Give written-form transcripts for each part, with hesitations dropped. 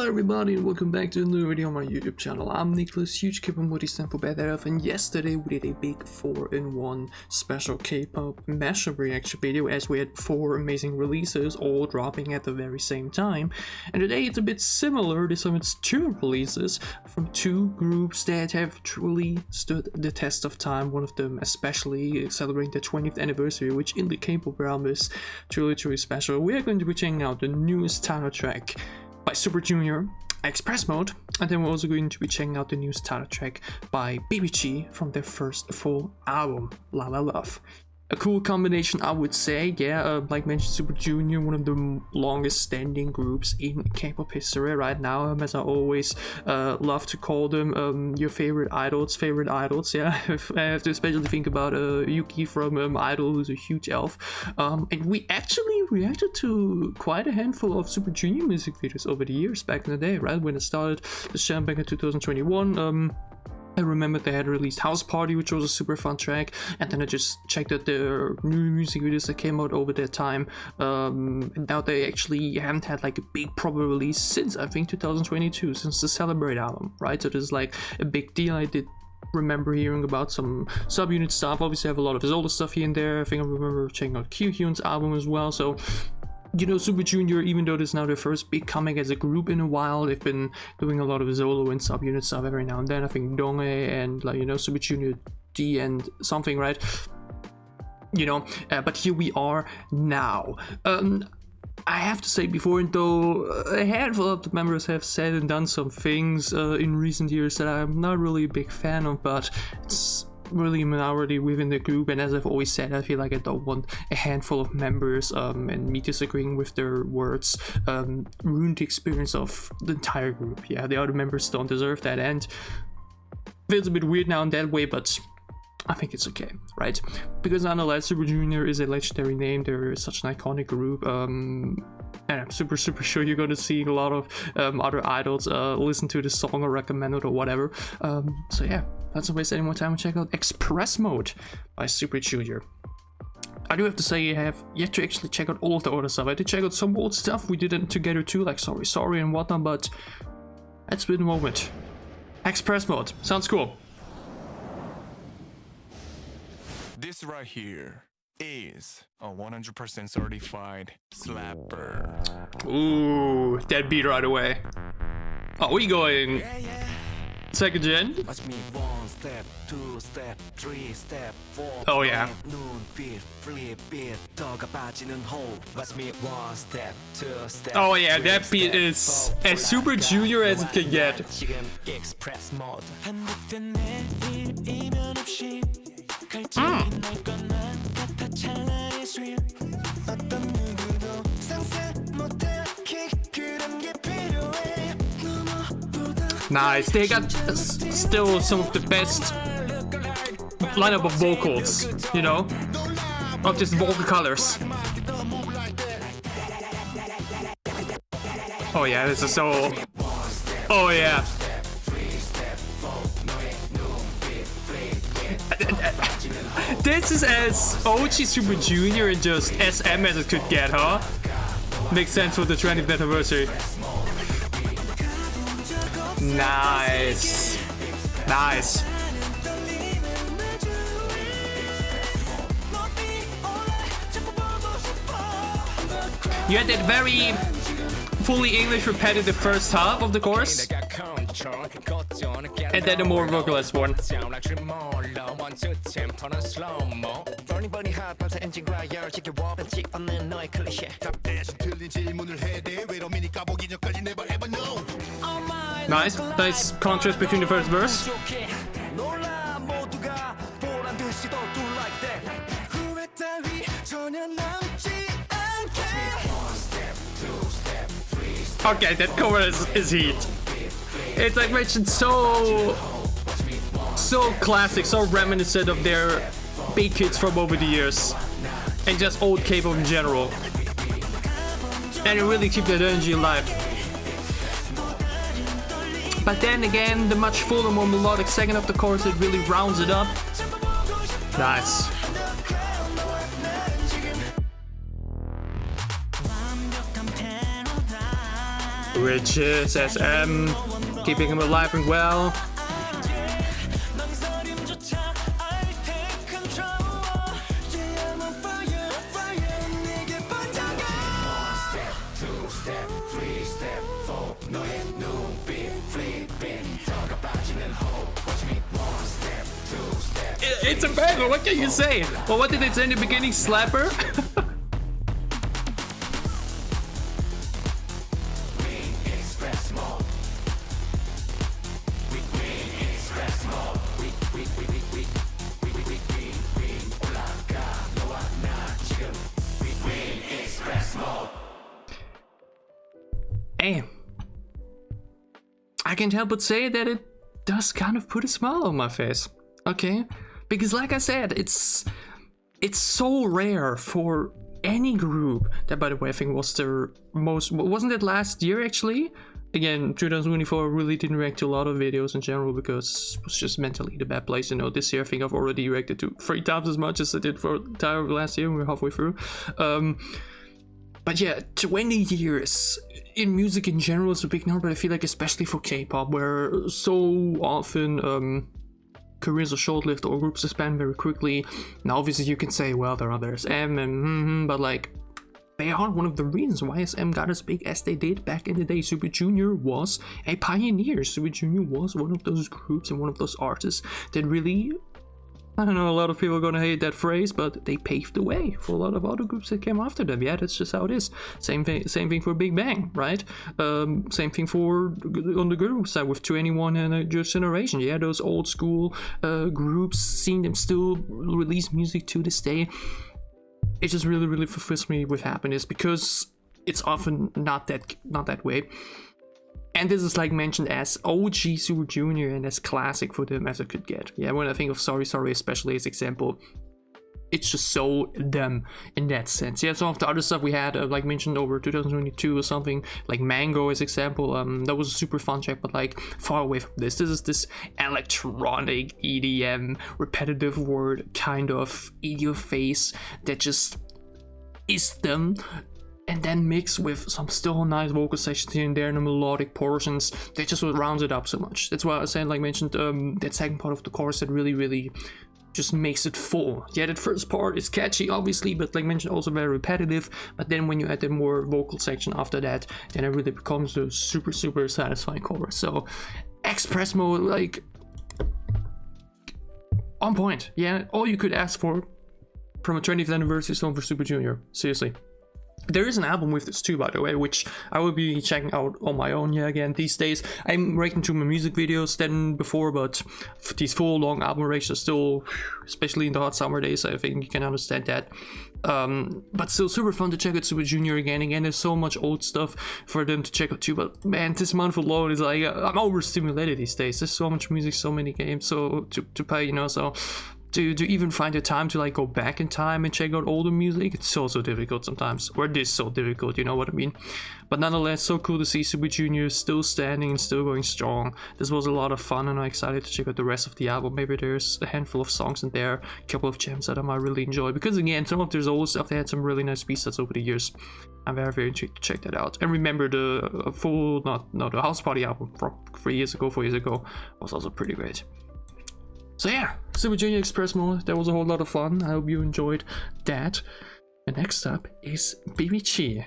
Hello everybody and welcome back to a new video on my YouTube channel. I'm Nicholas, huge K-pop moody stand for Bad Elf, and yesterday we did a big 4-in-1 special K-pop mashup reaction video as we had 4 amazing releases all dropping at the very same time. And today it's a bit similar, this time it's 2 releases from 2 groups that have truly stood the test of time, one of them especially celebrating the 20th anniversary, which in the K-pop realm is truly special. We are going to be checking out the newest title track by 슈퍼주니어, Express Mode, and then we're also going to be checking out the new title track by VIVIZ from their first full album, La La Love. A cool combination, I would say. Yeah, like mentioned, 슈퍼주니어, one of the longest standing groups in K-pop history right now, as I always love to call them your favorite idols. Yeah, I have to especially think about Yuki from Idol, who's a huge elf. And we actually reacted to quite a handful of 슈퍼주니어 music videos over the years back in the day, right? When it started the channel back in 2021. I remember they had released House Party, which was a super fun track, and then I just checked out their new music videos that came out over that time. And now they actually haven't had like a big proper release since I think 2022, since the Celebrate album, right? So this is like a big deal. I did remember hearing about some subunit stuff. Obviously I have a lot of his older stuff here and there. I think I remember checking out Kyuhyun's album as well. So you know, 슈퍼주니어, even though this is now their first big comeback as a group in a while, they've been doing a lot of solo and subunit stuff every now and then. I think Donghae and, like, you know, 슈퍼주니or D and something, right? You know, but here we are now. I have to say, before, and though a handful of the members have said and done some things in recent years that I'm not really a big fan of, but it's really a minority within the group, and as I've always said, I feel like I don't want a handful of members and me disagreeing with their words ruin the experience of the entire group. Yeah, the other members don't deserve that, and feels a bit weird now in that way, but I think it's okay, right? Because nonetheless, 슈퍼주니or is a legendary name. They're such an iconic group, and I'm super sure you're gonna see a lot of other idols listen to this song or recommend it or whatever. So yeah, let's not waste any more time and check out Express Mode by 슈퍼주니or. I do have to say, I have yet to actually check out all of the other stuff. I did check out some old stuff we did it together too, like Sorry and whatnot, but let's be the moment. Express Mode sounds cool. This right here is a 100% certified slapper. Ooh, that beat right away. Are we going second gen? Watch me 1 step, 2 step, 3 step, 4. Oh yeah. Watch me 1 step, 2 step. Oh yeah, that beat is as 슈퍼주니or as it can get. Express mode. Nice, they got still some of the best lineup of vocals, you know, of just vocal colors. Oh yeah, this is so. Oh yeah. This is as OG 슈퍼주니or and just SM as it could get, huh? Makes sense for the 20th anniversary. Nice. Nice. You had that very fully English repetitive first half of the chorus, and then a more vocalized one. Nice contrast between the first verse. Okay, that cover is heat. It's like mentioned, so classic, so reminiscent of their big hits from over the years, and just old K-pop in general. And it really keeps that energy alive. But then again, the much fuller, more melodic second of the chorus, it really rounds it up. Nice. riches, SM, keeping him alive and well. It's a banger, what can you say? Well, what did they say in the beginning? Slapper? Hey, I can't help but say that it does kind of put a smile on my face, okay? Because like I said, it's so rare for any group that, by the way, I think was their most, wasn't it last year actually? Again, 2024 really didn't react to a lot of videos in general because it was just mentally the bad place, you know. This year I think I've already reacted to 3 times as much as I did for the entire last year. We're halfway through. But yeah, 20 years in music in general is a big number, but I feel like especially for K-pop, where so often careers are short-lived or groups expand very quickly. Now obviously you can say, well, there are others, SM and but like, they are one of the reasons why SM got as big as they did back in the day. Super Junior was a pioneer. Super Junior was one of those groups and one of those artists that really, I don't know, a lot of people are gonna hate that phrase, but they paved the way for a lot of other groups that came after them. Yeah, that's just how it is. Same thing for Big Bang, right? Same thing for on the girl side with 2NE1 and Just Generation. Yeah, those old school groups, seeing them still release music to this day, it just really fulfills me with happiness because it's often not that way. And this is like mentioned as OG Super Junior and as classic for them as it could get. Yeah, when I think of Sorry Sorry especially as example, it's just so them in that sense. Yeah, some of the other stuff we had, like mentioned over 2022 or something, like Mango as example, that was a super fun track, but like far away from this. This is this electronic EDM, repetitive word kind of EDM face that just is them. And then mixed with some still nice vocal sections here and there and the melodic portions, they just rounds it up so much. That's why I said, like mentioned, that second part of the chorus that really just makes it full. Yeah, that first part is catchy obviously, but like mentioned also very repetitive, but then when you add the more vocal section after that, then it really becomes a super satisfying chorus. So Express Mode, like, on point. Yeah, all you could ask for from a 20th anniversary song for Super Junior, seriously. There is an album with this too, by the way, which I will be checking out on my own. Yeah, again, these days I'm reacting to my music videos than before, but these full long album reacts are still, especially in the hot summer days, I think you can understand that. But still super fun to check out Super Junior again. There's so much old stuff for them to check out too, but man, this month alone is like, I'm overstimulated these days. There's so much music, so many games so to play, you know, so to even find the time to like go back in time and check out older music, it's so difficult sometimes, or it is so difficult, you know what I mean. But nonetheless, so cool to see Super Junior still standing and still going strong. This was a lot of fun and I'm excited to check out the rest of the album. Maybe there's a handful of songs in there, a couple of gems that I might really enjoy, because again, some of their old stuff, they had some really nice pieces over the years. I'm very intrigued to check that out. And remember the full, the House Party album from 4 years ago was also pretty great. So yeah, Super Junior Express Mode, that was a whole lot of fun. I hope you enjoyed that. And next up is VIVIZ.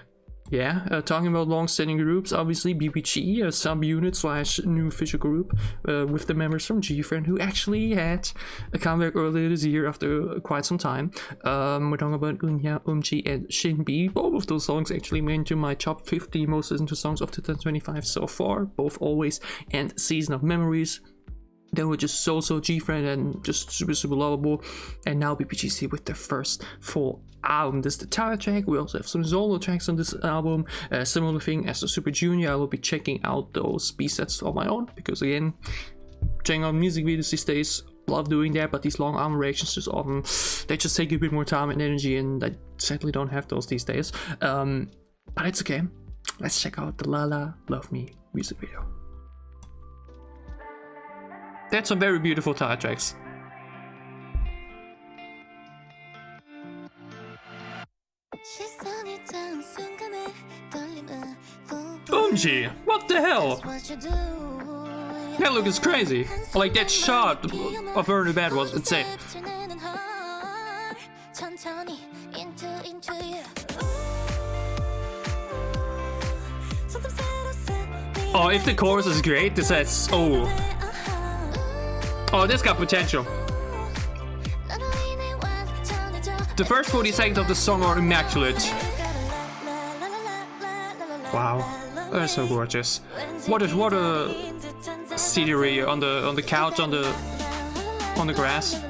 Yeah, talking about long-standing groups, obviously VIVIZ, a sub-unit / new official group with the members from GFriend, who actually had a comeback earlier this year after quite some time. We're talking about Unya, Umji, and Shinbi. Both of those songs actually made into my top 50 most listened to songs of 2025 so far, both Always and Season of Memories. They were just so GFriend and just super lovable. And now VIVIZ with their first full album. This is the title track. We also have some solo tracks on this album. Similar thing as the Super Junior, I will be checking out those B-sets on my own, because again, checking out music videos these days, love doing that, but these long album reactions just often, they just take a bit more time and energy, and I sadly don't have those these days. But it's okay. Let's check out the Lala Love Me music video. That's some very beautiful title tracks. Umji, What the hell? That look is crazy. Like that shot of her in the bed was insane. Oh, if the chorus is great, this has oh, this got potential. The first 40 seconds of the song are immaculate. Wow, they're so gorgeous. What a scenery on the couch on the grass.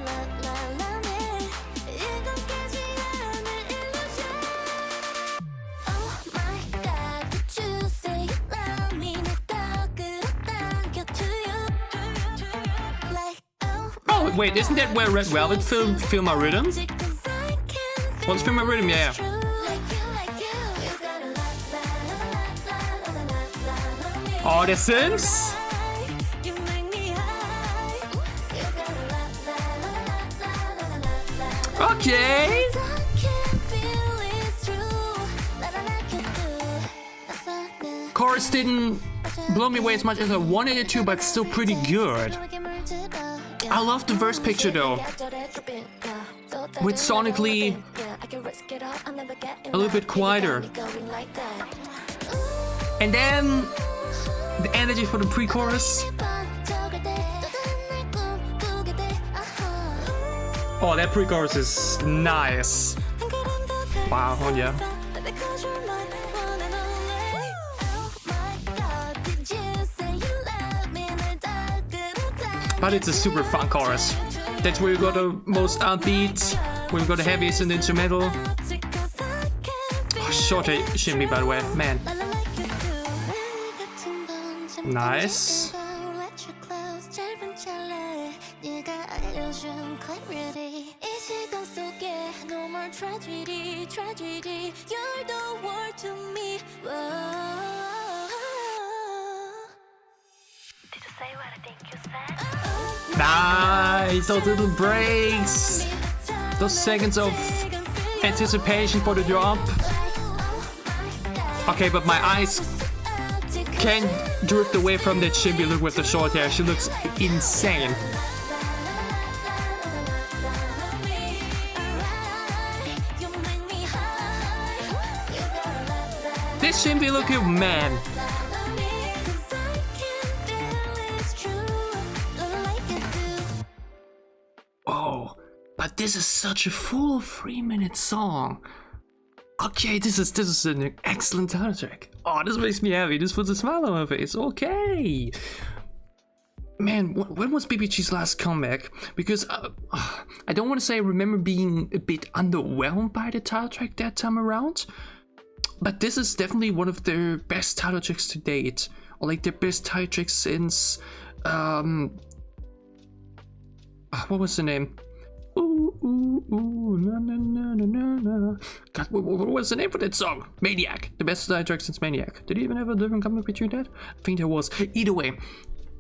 Oh wait, isn't that where Red Velvet Feel My Rhythm? What's Feel My Rhythm? Yeah. Oh, the Sims? Okay. Chorus didn't blow me away as much as I wanted it to, but still pretty good. I love the verse picture though. With sonically a little bit quieter. And then the energy for the pre-chorus. Oh, that pre-chorus is nice. Wow, oh yeah. But it's a super fun chorus. That's where you got the most upbeat, where you got the heaviest and the instrumental. Oh, short shimmy, by the way, man. Nice. Nice, those little breaks, those seconds of anticipation for the drop. Okay, but my eyes can't drift away from that Shimby look with the short hair. She looks insane. This Shimby look here, man. Oh, but this is such a full 3-minute song. Okay, this is an excellent title track. Oh, this makes me happy. This puts a smile on my face. Okay. Man, when was BBG's last comeback? Because I don't want to say I remember being a bit underwhelmed by the title track that time around. But this is definitely one of their best title tracks to date. Or like their best title track since... what was the name? Ooh, ooh, ooh, na, na, na, na, na. God, what was the name for that song? Maniac. The best title track since Maniac. Did he even have a different comeback between that? I think there was. Either way,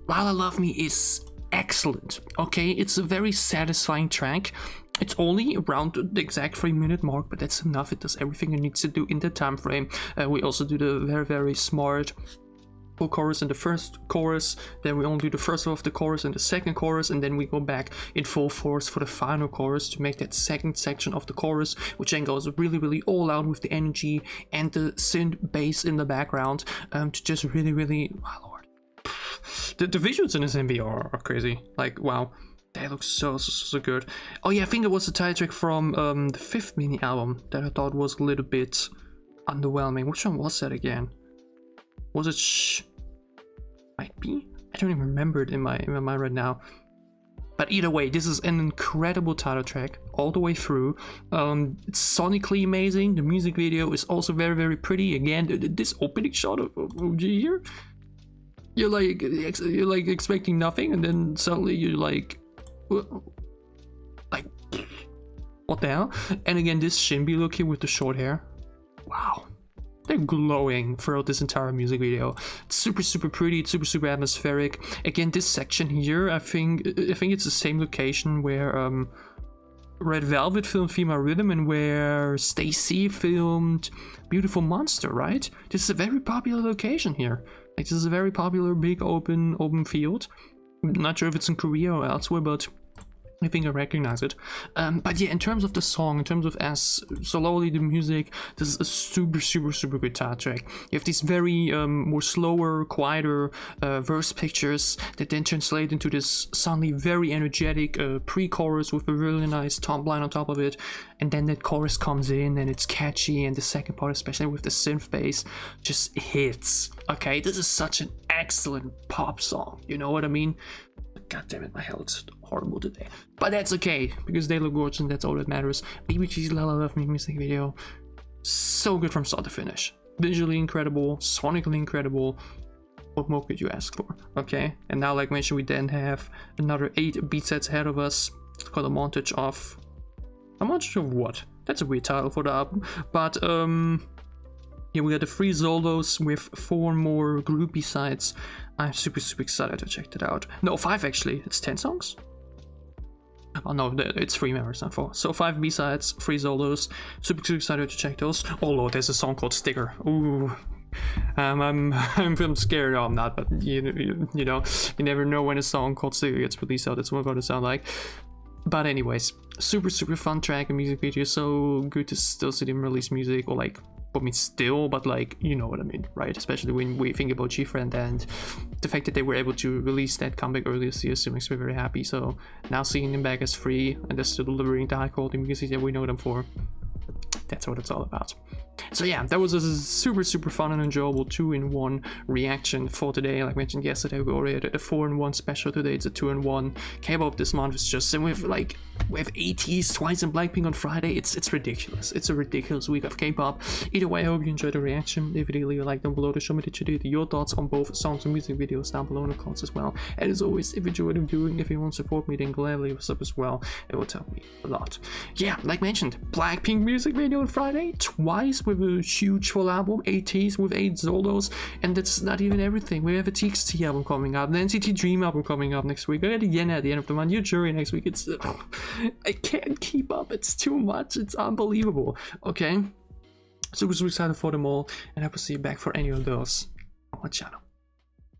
Lala Love Me is excellent. Okay, it's a very satisfying track. It's only around the exact 3-minute mark, but that's enough. It does everything it needs to do in the time frame. We also do the very, very smart full chorus in the first chorus, then we only do the first half of the chorus and the second chorus, and then we go back in full force for the final chorus to make that second section of the chorus, which then goes really, really all out with the energy and the synth bass in the background, to just really, really, oh lord, the visuals in this MV are crazy. Like, wow, they look so good. Oh yeah, I think it was the title track from the 5th mini album that I thought was a little bit underwhelming. Which one was that again? Was it might be? I don't even remember it in my mind right now. But either way, this is an incredible title track all the way through. It's sonically amazing. The music video is also very, very pretty. Again, this opening shot of OG here, you're like expecting nothing, and then suddenly you're like what the hell? And again, this Shimby look here with the short hair. Wow. They're glowing throughout this entire music video. It's super pretty. It's super atmospheric. Again, this section here, I think it's the same location where Red Velvet filmed Feel My Rhythm and where Stacy filmed Beautiful Monster, right? This is a very popular location here. Like, this is a very popular, big, open field. I'm not sure if it's in Korea or elsewhere, but I think I recognize it. But yeah, in terms of the song, in terms of as slowly the music, this is a super good title track. You have these very more slower, quieter verse pictures that then translate into this suddenly very energetic pre-chorus with a really nice top line on top of it, and then that chorus comes in and it's catchy, and the second part, especially with the synth bass, just hits. Okay, this is such an excellent pop song, you know what I mean? God damn it, my health's horrible today. But that's okay, because they look gorgeous and that's all that matters. VIVIZ La La Love Me music video. So good from start to finish. Visually incredible, sonically incredible. What more could you ask for? Okay, and now, like mentioned, we then have another 8 beat sets ahead of us. It's called a montage of... A montage of what? That's a weird title for the album. But, yeah, we got the 3 solos with 4 more group B-sides. I'm super excited to check that out. No, 5 actually. It's 10 songs? Oh no, it's 3 members, not 4. So 5 B-sides, 3 solos. Super excited to check those. Oh lord, there's a song called Sticker. Ooh. I'm scared. No, I'm not, but you know, you never know when a song called Sticker gets released, so that's what it's going to sound like. But anyways, super fun track and music video. So good to still see them release music, or like, I mean, still, but like, you know what I mean, right? Especially when we think about G-Friend and the fact that they were able to release that comeback earlier this year, so makes me very happy. So now seeing them back as free and they're still delivering the high quality music that we know them for, that's what it's all about. So yeah, that was a super fun and enjoyable 2-in-1 reaction for today. Like I mentioned yesterday, we already had a 4-in-1 special. Today it's a 2-in-1. K-pop this month is just, and we have ATEEZ, Twice, and Blackpink on Friday. It's ridiculous. It's a ridiculous week of K-pop. Either way, I hope you enjoyed the reaction. If you did, leave a like down below to show me that you did. Your thoughts on both songs and music videos down below in the comments as well. And as always, if you enjoyed what I'm doing, if you want to support me, then gladly leave a sub as well. It will help me a lot. Yeah, like mentioned, Blackpink music video on Friday, Twice with a huge full album, ATEEZ with 8 solos, and that's not even everything. We have a TXT album coming up, an NCT Dream album coming up next week. I got a Yen at the end of the month, Your Jury next week. It's I can't keep up. It's too much. It's unbelievable. Okay, so excited for them all, and I will see you back for any of those on my channel.